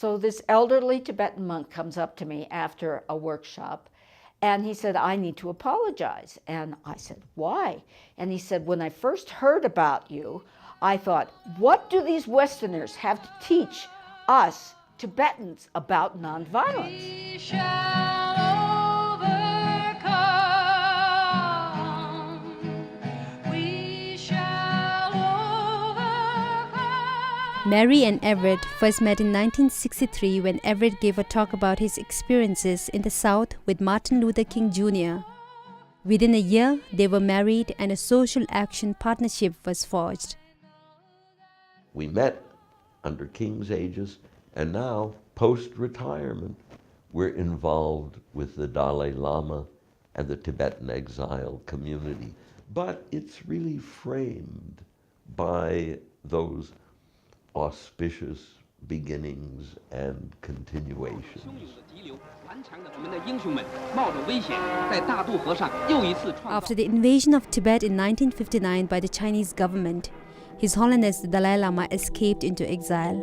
So this elderly Tibetan monk comes up to me after a workshop, and he said, I need to apologize. And I said, why? And he said, when I first heard about you, I thought, what do these Westerners have to teach us Tibetans about nonviolence? We shall overcome. We shall overcome. Mary and Everett first met in 1963 when Everett gave a talk about his experiences in the South with Martin Luther King Jr. Within a year, they were married and a social action partnership was forged. We met under King's aegis, and now, post-retirement, we're involved with the Dalai Lama and the Tibetan exile community. But it's really framed by those auspicious beginnings and continuations. After the invasion of Tibet in 1959 by the Chinese government, His Holiness the Dalai Lama escaped into exile.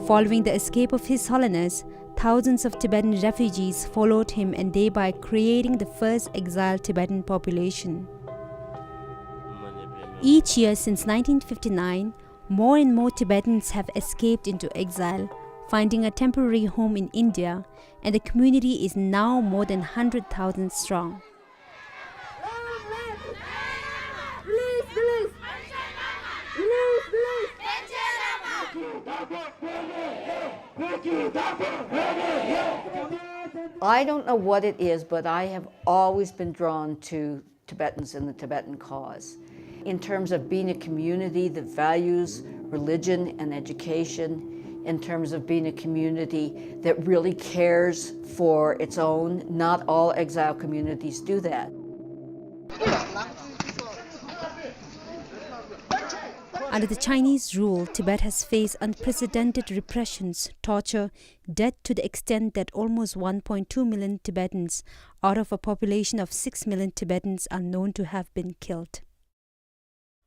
Following the escape of His Holiness, thousands of Tibetan refugees followed him and thereby creating the first exiled Tibetan population. Each year since 1959, more and more Tibetans have escaped into exile, finding a temporary home in India, and the community is now more than 100,000 strong. I don't know what it is, but I have always been drawn to Tibetans and the Tibetan cause. In terms of being a community that values religion and education, in terms of being a community that really cares for its own. Not all exile communities do that. Under the Chinese rule, Tibet has faced unprecedented repressions, torture, death to the extent that almost 1.2 million Tibetans out of a population of 6 million Tibetans are known to have been killed.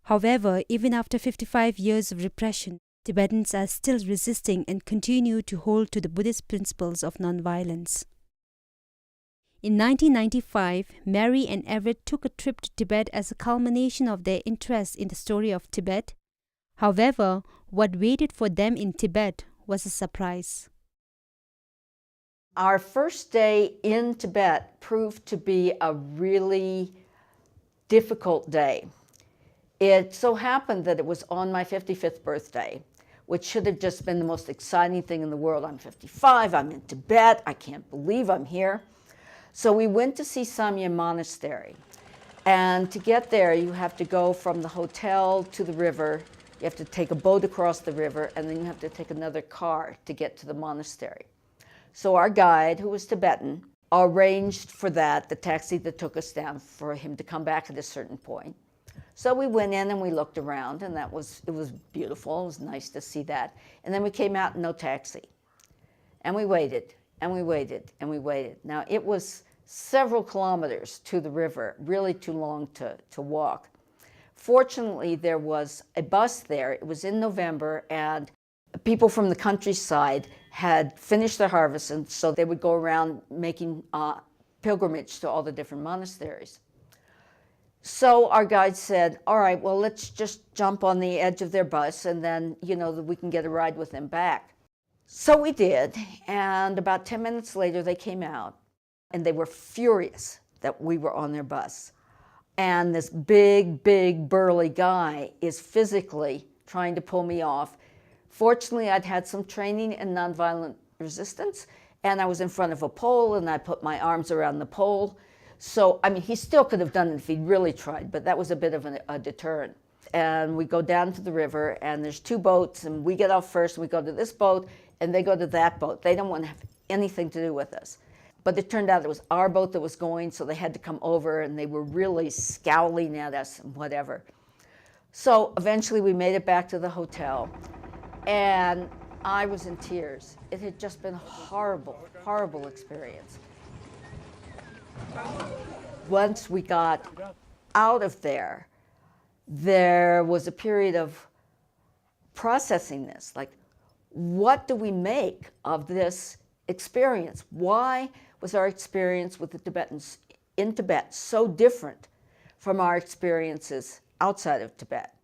However, even after 55 years of repression, Tibetans are still resisting and continue to hold to the Buddhist principles of nonviolence. In 1995, Mary and Everett took a trip to Tibet as a culmination of their interest in the story of Tibet. However, what waited for them in Tibet was a surprise. Our first day in Tibet proved to be a really difficult day. It so happened that it was on my 55th birthday, which should have just been the most exciting thing in the world. I'm 55, I'm in Tibet, I can't believe I'm here. So we went to see Samye Monastery. And to get there, you have to go from the hotel to the river. You have to take a boat across the river, and then you have to take another car to get to the monastery. So our guide, who was Tibetan, arranged for that, the taxi that took us down, for him to come back at a certain point. So we went in and we looked around, and it was beautiful. It was nice to see that. And then we came out, no taxi. And we waited, and we waited, and we waited. Now, it was several kilometers to the river, really too long to walk. Fortunately, there was a bus there. It was in November, and people from the countryside had finished their harvest, and so they would go around making pilgrimage to all the different monasteries. So our guide said, all right, well, let's just jump on the edge of their bus, and then, we can get a ride with them back. So we did, and about 10 minutes later, they came out, and they were furious that we were on their bus. And this big, burly guy is physically trying to pull me off. Fortunately, I'd had some training in nonviolent resistance, and I was in front of a pole, and I put my arms around the pole. So, he still could have done it if he'd really tried, but that was a bit of a deterrent. And we go down to the river, and there's two boats, and we get off first, and we go to this boat, and they go to that boat. They don't want to have anything to do with us. But it turned out it was our boat that was going, so they had to come over, and they were really scowling at us and whatever. So eventually we made it back to the hotel, and I was in tears. It had just been a horrible, horrible experience. Once we got out of there, there was a period of processing this. Like, what do we make of this experience? Why was our experience with the Tibetans in Tibet so different from our experiences outside of Tibet?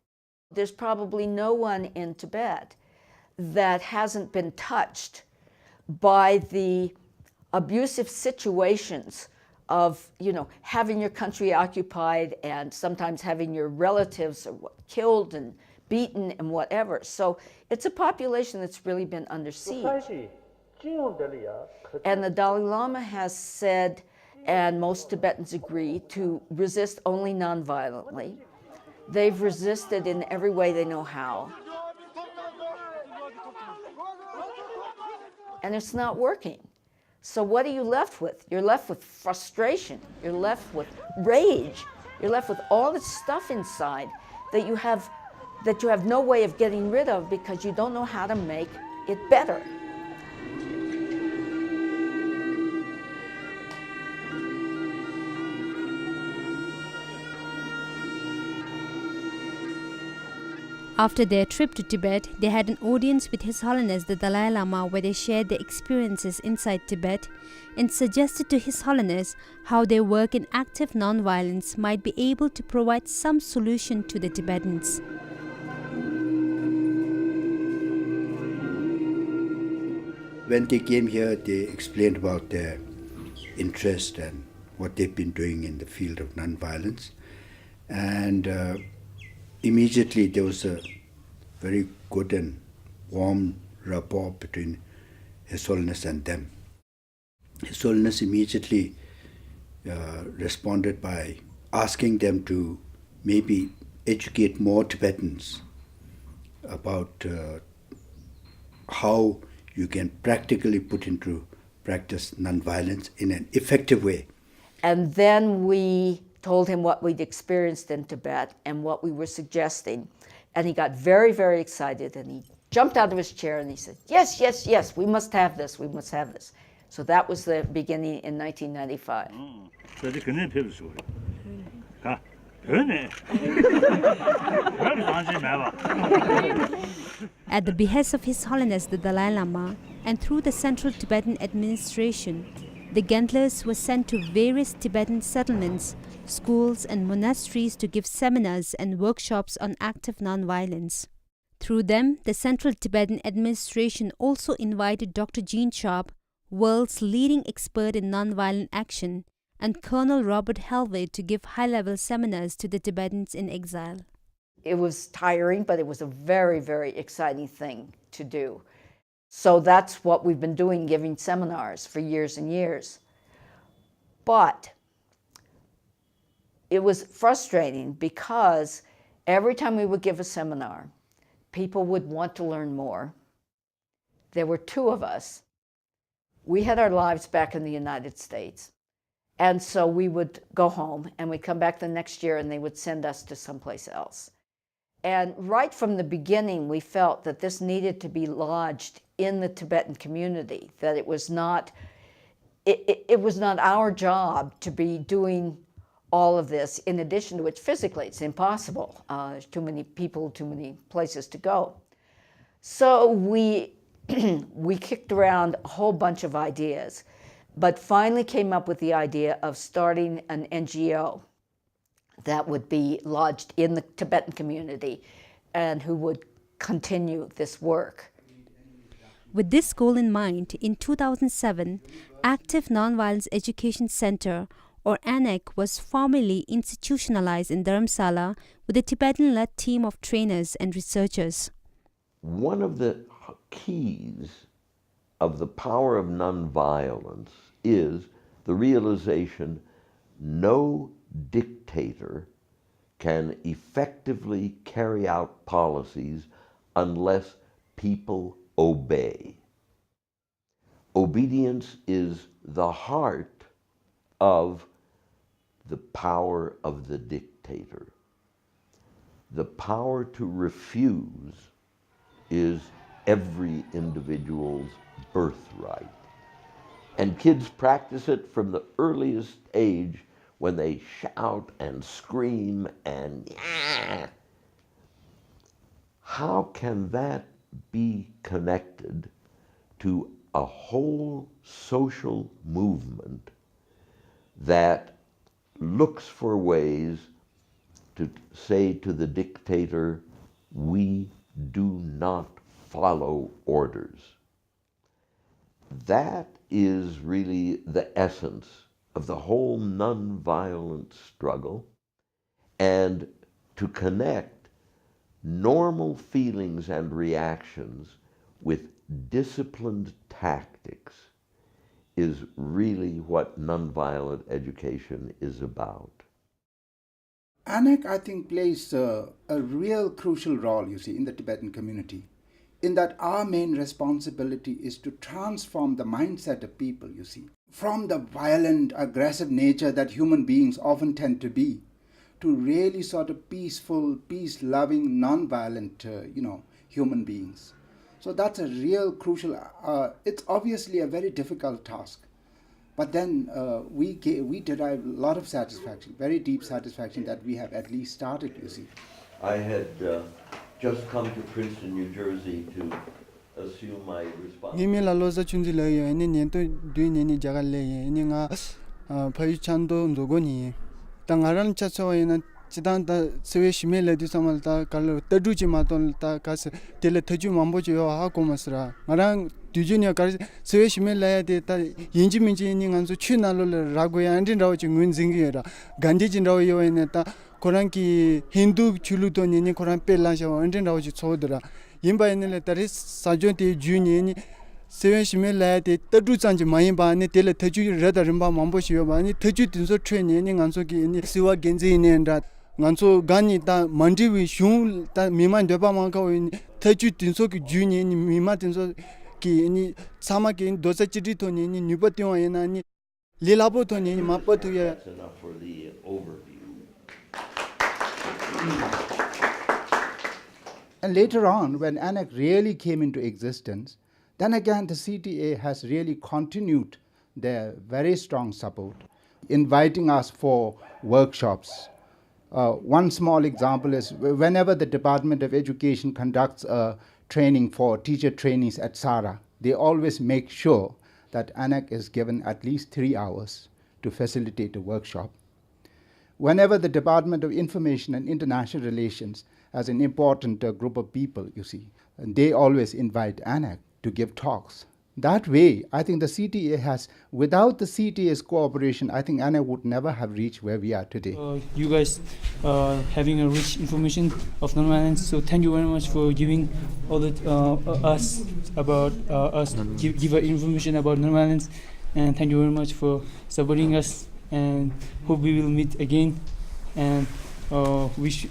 There's probably no one in Tibet that hasn't been touched by the abusive situations of, having your country occupied and sometimes having your relatives killed and beaten and whatever. So it's a population that's really been under siege. And the Dalai Lama has said, and most Tibetans agree, to resist only nonviolently. They've resisted in every way they know how. And it's not working. So what are you left with? You're left with frustration. You're left with rage. You're left with all this stuff inside that you have no way of getting rid of because you don't know how to make it better. After their trip to Tibet, they had an audience with His Holiness the Dalai Lama where they shared their experiences inside Tibet and suggested to His Holiness how their work in active nonviolence might be able to provide some solution to the Tibetans. When they came here, they explained about their interest and what they've been doing in the field of nonviolence. And immediately there was a very good and warm rapport between His Holiness and them. His Holiness immediately responded by asking them to maybe educate more Tibetans about how you can practically put into practice nonviolence in an effective way. And then we told him what we'd experienced in Tibet and what we were suggesting. And he got very, very excited and he jumped out of his chair and he said, yes, yes, yes, we must have this, we must have this. So that was the beginning in 1995. At the behest of His Holiness the Dalai Lama and through the Central Tibetan Administration, the Gendlers were sent to various Tibetan settlements, schools and monasteries to give seminars and workshops on active nonviolence. Through them, the Central Tibetan Administration also invited Dr. Jean Sharp, world's leading expert in nonviolent action, and Colonel Robert Helvey to give high-level seminars to the Tibetans in exile. It was tiring, but it was a very, very exciting thing to do. So that's what we've been doing, giving seminars for years and years. But it was frustrating because every time we would give a seminar, people would want to learn more. There were two of us. We had our lives back in the United States. And so we would go home and we'd come back the next year and they would send us to someplace else. And right from the beginning, we felt that this needed to be lodged in the Tibetan community, that it was not our job to be doing all of this, in addition to which physically it's impossible. There's too many people, too many places to go. So we kicked around a whole bunch of ideas, but finally came up with the idea of starting an NGO that would be lodged in the Tibetan community and who would continue this work. With this goal in mind, in 2007, Active Nonviolence Education Center, or ANEC, was formally institutionalized in Dharamsala with a Tibetan-led team of trainers and researchers. One of the keys of the power of nonviolence is the realization no dictator can effectively carry out policies unless people obey. Obedience is the heart of the power of the dictator. The power to refuse is every individual's birthright. And kids practice it from the earliest age when they shout and scream and how can that be connected to a whole social movement that looks for ways to say to the dictator, we do not follow orders? That is really the essence of the whole nonviolent struggle, and to connect normal feelings and reactions with disciplined tactics is really what nonviolent education is about. ANAC, I think, plays a real crucial role, you see, in the Tibetan community, in that our main responsibility is to transform the mindset of people, you see, from the violent, aggressive nature that human beings often tend to be, to really sort of peaceful, peace-loving, non-violent, human beings. So that's a real crucial, it's obviously a very difficult task. But then we derive a lot of satisfaction, very deep satisfaction that we have at least started, you see. I had just come to Princeton, New Jersey to assume my responsibility. Nimila loza chunzi le ye ni ni to du ni ni jaga le ye ni nga phayu chando ndogo ni tangaran cha so ina chidan da sewe shime le du samal ta kal tadu chi ma ton ta kas tele thaju mambo jo ha ko masra marang dujunia kar sewe shime la de ta yinji minji ni ngan so chuna lo rago ya andin rawo chi ngun zingi ra ganji jin rawo yo ene ta koran ki hindu chulu to ni koran pe la sha andin rawo chi chodra yimba ene tari sajon te juni ni seven shime la de tadu chanji mai ba ne tele thaju rada rimba mambo shiyo ba ni thaju tinso training ni nganso ki ni siwa genji ni nda nganso gani ta mandi wi shung ta miman de ba ma ka wi thaju tinso ki juni ni mima tinso ki ni sama ki dosa chiti to ni nibati wa ena ni lilabo to ni mappa to ya. That's enough for the overview. And later on, when ANAC really came into existence, then again the CTA has really continued their very strong support, inviting us for workshops. One small example is whenever the Department of Education conducts a training for teacher trainees at SARA, they always make sure that ANAC is given at least 3 hours to facilitate a workshop. Whenever the Department of Information and International Relations has an important group of people, you see, and they always invite ANAC to give talks. That way, I think the CTA has, without the CTA's cooperation, I think ANAC would never have reached where we are today. You guys having a rich information of nonviolence, so thank you very much for giving all the us about us give information about nonviolence, and thank you very much for supporting us, and hope we will meet again, and wish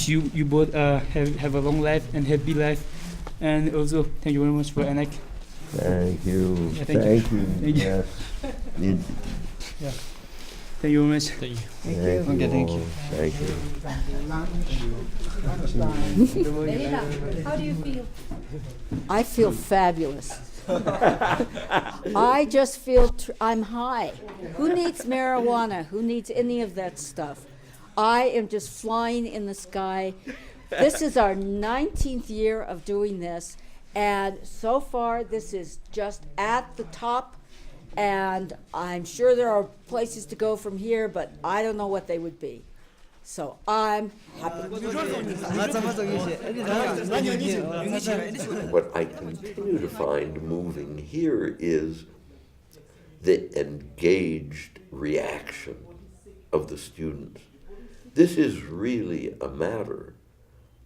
you both have a long life and happy life, and also thank you very much for ANAC. Thank you. Yeah, thank you. Thank you. Yes. Yeah. Thank you very much. Thank Okay, thank you. Thank you. How do you feel? I feel fabulous. I just feel I'm high. Who needs marijuana? Who needs any of that stuff? I am just flying in the sky. This is our 19th year of doing this, and so far this is just at the top, and I'm sure there are places to go from here, but I don't know what they would be. So I'm happy. What I continue to find moving here is the engaged reaction of the students. This is really a matter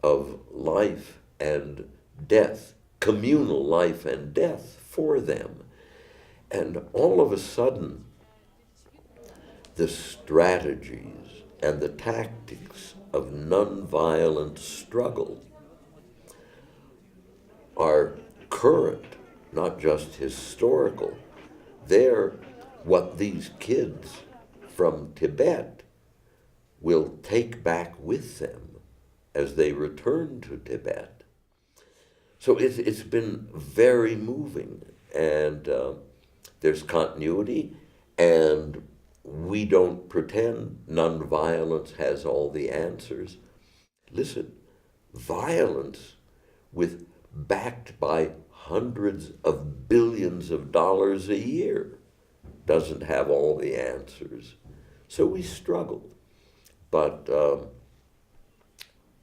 of life and death, communal life and death for them. And all of a sudden, the strategies and the tactics of nonviolent struggle are current, not just historical. They're what these kids from Tibet will take back with them as they return to Tibet. So it's been very moving, and there's continuity, and we don't pretend nonviolence has all the answers. Listen, violence backed by hundreds of billions of dollars a year doesn't have all the answers. So we struggle. But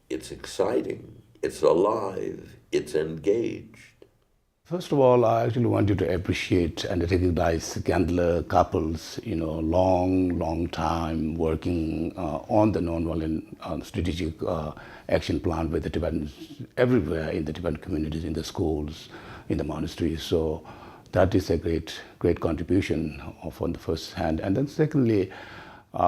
it's exciting, it's alive, it's engaged. First of all, I actually want you to appreciate and recognize Gendler couples, long time working on the nonviolent strategic action plan with the Tibetans everywhere in the Tibetan communities, in the schools, in the monasteries. So that is a great contribution on the first hand. And then secondly,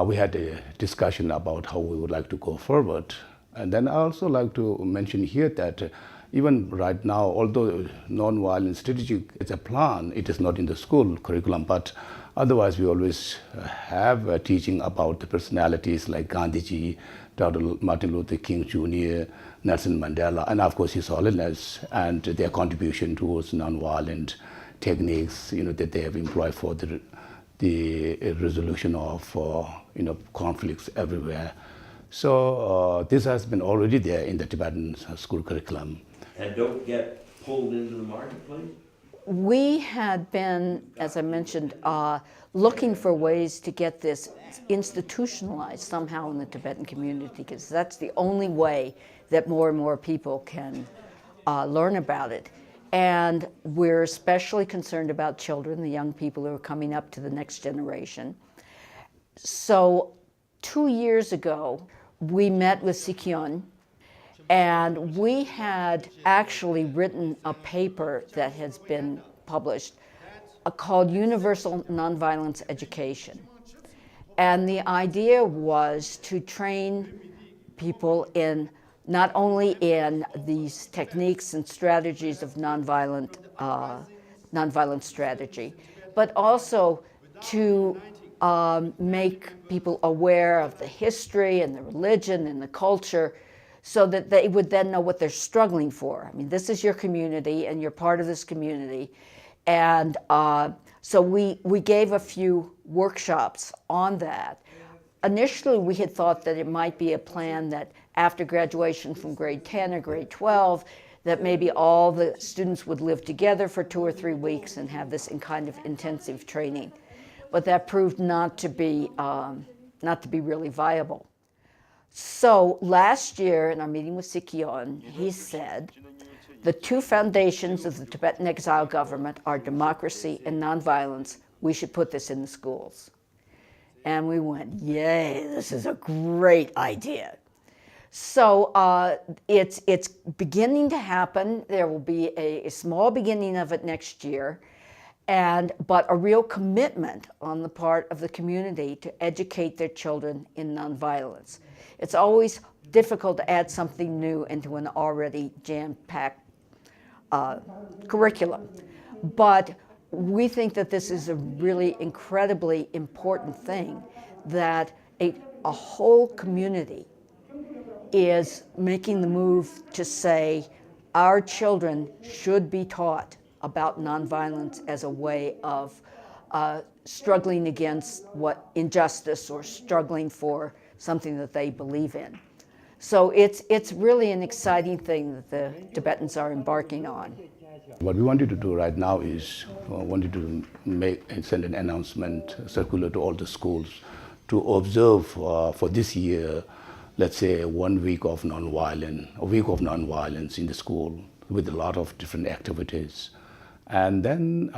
we had a discussion about how we would like to go forward. And then I also like to mention here that even right now, although nonviolent strategy is a plan, it is not in the school curriculum, but otherwise we always have teaching about the personalities like Gandhiji, Dr. Martin Luther King Jr., Nelson Mandela, and of course His Holiness, and their contribution towards nonviolent techniques, that they have employed for the resolution of conflicts everywhere. So this has been already there in the Tibetan school curriculum. And don't get pulled into the marketplace? We had been, as I mentioned, looking for ways to get this institutionalized somehow in the Tibetan community, because that's the only way that more and more people can learn about it. And we're especially concerned about children, the young people who are coming up to the next generation. So 2 years ago, we met with Sikyon, and we had actually written a paper that has been published called Universal Nonviolence Education. And the idea was to train people in not only in these techniques and strategies of nonviolent strategy, but also to make people aware of the history and the religion and the culture, so that they would then know what they're struggling for. I mean, this is your community, and you're part of this community. And so we gave a few workshops on that. Initially, we had thought that it might be a plan that after graduation from grade 10 or grade 12, that maybe all the students would live together for 2 or 3 weeks and have this in kind of intensive training. But that proved not to be really viable. So last year in our meeting with Sikyon, he said, the 2 foundations of the Tibetan exile government are democracy and nonviolence. We should put this in the schools. And we went, yay, this is a great idea. So it's beginning to happen. There will be a small beginning of it next year, but a real commitment on the part of the community to educate their children in nonviolence. It's always difficult to add something new into an already jam-packed curriculum. But we think that this is a really incredibly important thing, that a whole community is making the move to say our children should be taught about nonviolence as a way of struggling against injustice or struggling for something that they believe in. So it's really an exciting thing that the Tibetans are embarking on. What we wanted to do right now is wanted to send an announcement circular to all the schools to observe for this year, let's say 1 week of nonviolence in the school with a lot of different activities. And then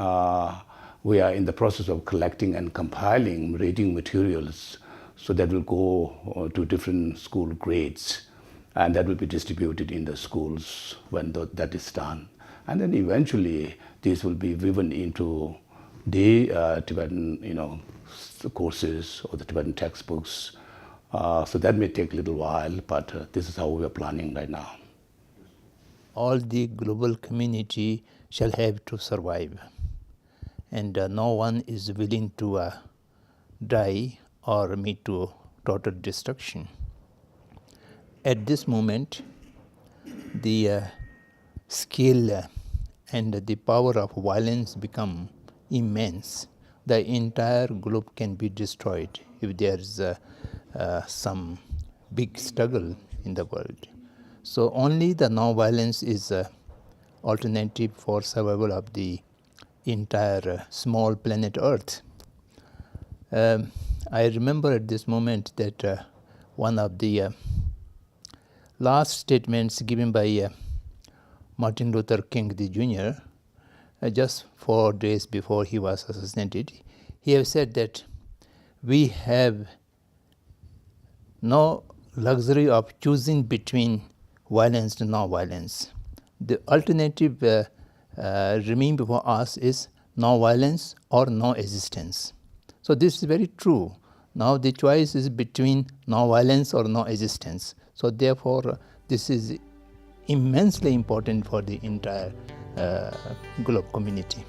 we are in the process of collecting and compiling reading materials, so that will go to different school grades, and that will be distributed in the schools when that is done. And then eventually these will be woven into the Tibetan courses or the Tibetan textbooks. So that may take a little while, but this is how we are planning right now. All the global community shall have to survive, and no one is willing to die or meet to total destruction. At this moment, the scale and the power of violence become immense. The entire globe can be destroyed if there is some big struggle in the world. So only the non-violence is a alternative for survival of the entire small planet Earth. I remember at this moment that one of the last statements given by Martin Luther King Jr., just 4 days before he was assassinated, he has said that we have no luxury of choosing between violence and non-violence. The alternative remaining before us is non-violence or no-existence. So this is very true. Now the choice is between non-violence or no-existence. So therefore this is immensely important for the entire globe community.